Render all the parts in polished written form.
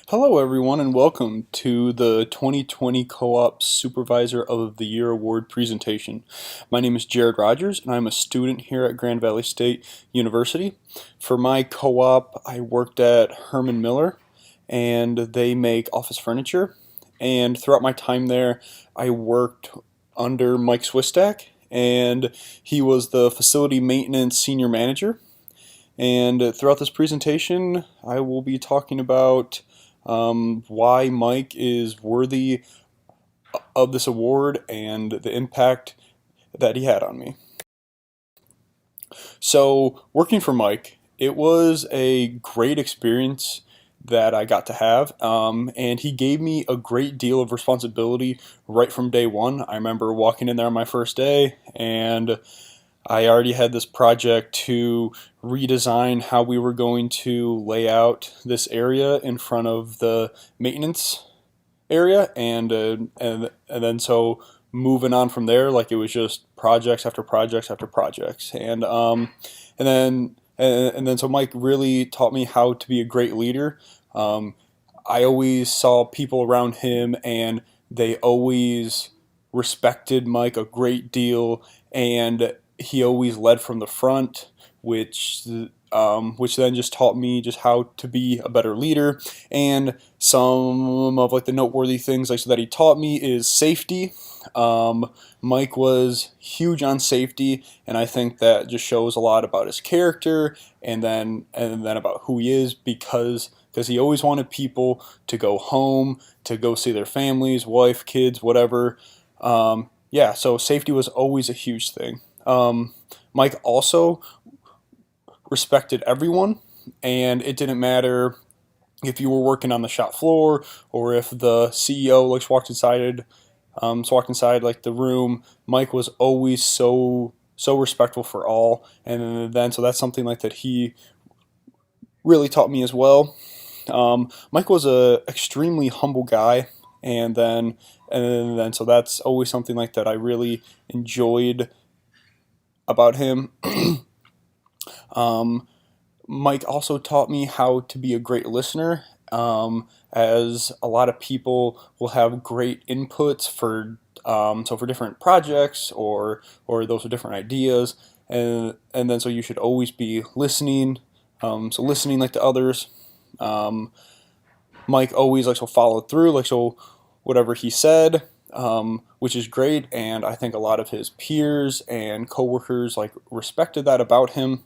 Hello everyone and welcome to the 2020 Co-op Supervisor of the Year Award presentation. My name is Jarod Rodgers and I'm a student here at Grand Valley State University. For my co-op, I worked at Herman Miller and they make office furniture. And throughout my time there, I worked under Mike Swistak, and he was the facility maintenance senior manager. And throughout this presentation, I will be talking about why Mike is worthy of this award and the impact that he had on me. So, working for Mike, it was a great experience that I got to have, and he gave me a great deal of responsibility right from day one. I remember walking in there on my first day, and I already had this project to redesign how we were going to lay out this area in front of the maintenance area, and then so moving on from there, like it was just projects after projects after projects, and then so Mike really taught me how to be a great leader. I always saw people around him, and they always respected Mike a great deal, and he always led from the front, which then just taught me just how to be a better leader. And some of like the noteworthy things like so that he taught me is safety. Mike was huge on safety, and I think that just shows a lot about his character, and then about who he is, because he always wanted people to go home, to go see their families, wife, kids, whatever. Yeah, so safety was always a huge thing. Mike also respected everyone, and it didn't matter if you were working on the shop floor or if the CEO walked inside like the room. Mike was always so respectful for all, and then so that's something like that he really taught me as well. Mike was a extremely humble guy, and then so that's always something like that I really enjoyed about him. Mike also taught me how to be a great listener, as a lot of people will have great inputs for for different projects or those are different ideas, and then so you should always be listening. So listening like to others. Mike always like so followed through, like so whatever he said, which is great, and I think a lot of his peers and coworkers like respected that about him.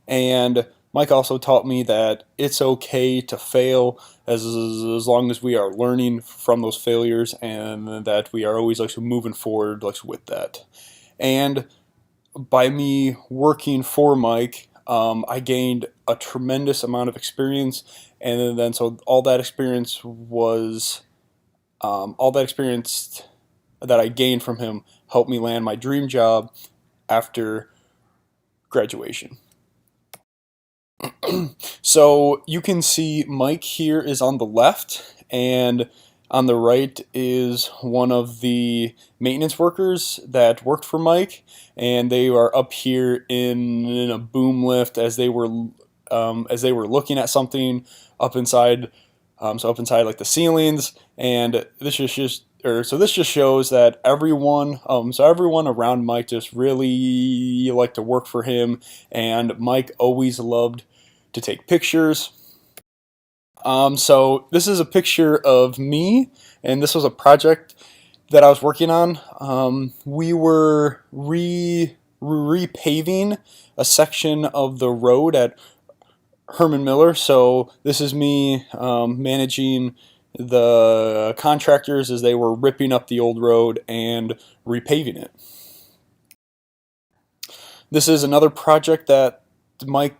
And Mike also taught me that it's okay to fail as long as we are learning from those failures, and that we are always like moving forward like with that. And by me working for Mike, I gained a tremendous amount of experience, and then so all that experience that I gained from him helped me land my dream job after graduation. So you can see Mike here is on the left, and on the right is one of the maintenance workers that worked for Mike, and they are up here in a boom lift as they were looking at something up inside, up inside like the ceilings, and this just shows that everyone around Mike just really liked to work for him, and Mike always loved to take pictures. So this is a picture of me, and this was a project that I was working on. We were repaving a section of the road at Herman Miller. So this is me managing the contractors as they were ripping up the old road and repaving it. This is another project that Mike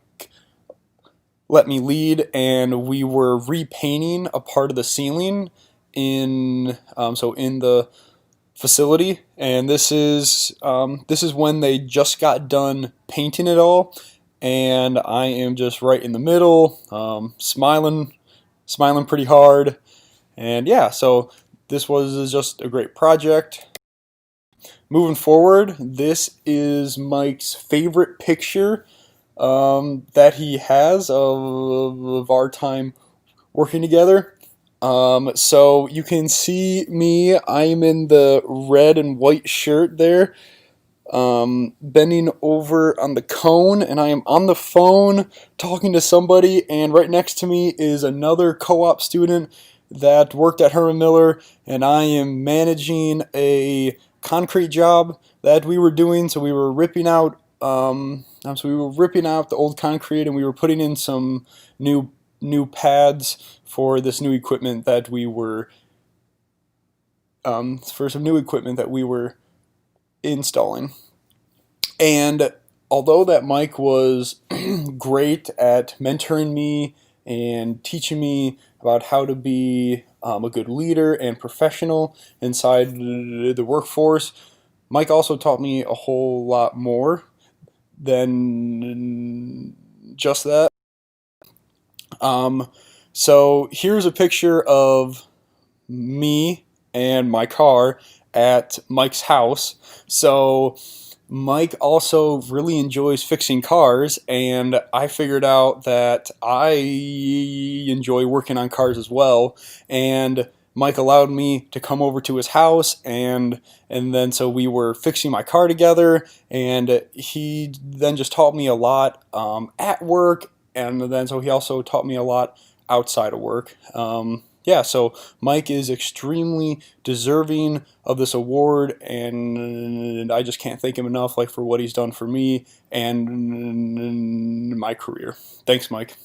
let me lead, and we were repainting a part of the ceiling in the facility, and this is when they just got done painting it all, and I am just right in the middle, smiling pretty hard, and yeah, so this was just a great project. Moving forward, this is Mike's favorite picture that he has of our time working together. So you can see me. I'm in the red and white shirt there, bending over on the cone, and I am on the phone talking to somebody, and right next to me is another co-op student that worked at Herman Miller, and I am managing a concrete job that we were doing. So we were ripping out the old concrete, and we were putting in some new pads for this new equipment that we were for some new equipment that we were installing. And although that Mike was great at mentoring me and teaching me about how to be a good leader and professional inside the workforce, Mike also taught me a whole lot more than just that. Um, so here's a picture of me and my car at Mike's house. So Mike also really enjoys fixing cars, and I figured out that I enjoy working on cars as well. And Mike allowed me to come over to his house, and then so we were fixing my car together, and he then just taught me a lot at work, and then so he also taught me a lot outside of work. Yeah, so Mike is extremely deserving of this award, and I just can't thank him enough, like, for what he's done for me and my career. Thanks, Mike.